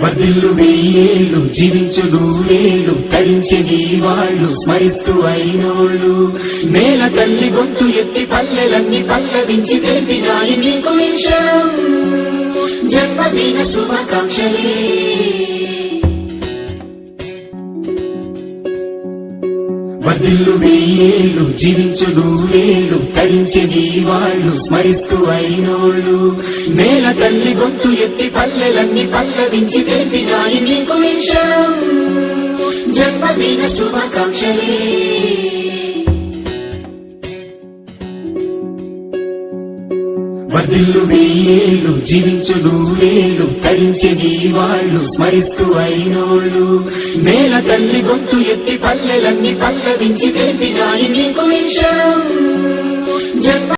వర్ధిల్లు వెయ్యేళ్ళు జీవించు నూరేళ్ళు తరించే నీ వాళ్ళు స్మరిస్తూ అయినోళ్ళు నేల తల్లి గొంతు ఎత్తి పల్లెలన్నీ పల్లవించి తెలిపినాయి నీకు విషయం జన్మదిన శుభాకాంక్షలే వర్ధిల్లు వెయ్యేళ్ళు జీవించు నూరేళ్ళు తరించే నీ వాళ్ళు స్మరిస్తూ అయినోళ్ళు నేల తల్లి గొంతు ఎత్తి పల్లెలన్నీ పల్లవించి తెలిపినాయి నీకు విషయం జన్మదిన శుభాకాంక్షలే వర్ధిల్లు వెయ్యేళ్ళు జీవించు నూరేళ్ళు తరించే నీ వాళ్ళు స్మరిస్తూ అయినోళ్ళు నేల తల్లి గొంతు ఎత్తి పల్లెలన్నీ పల్లవించి తెలిపినాయి నీకు విషయం జన్మ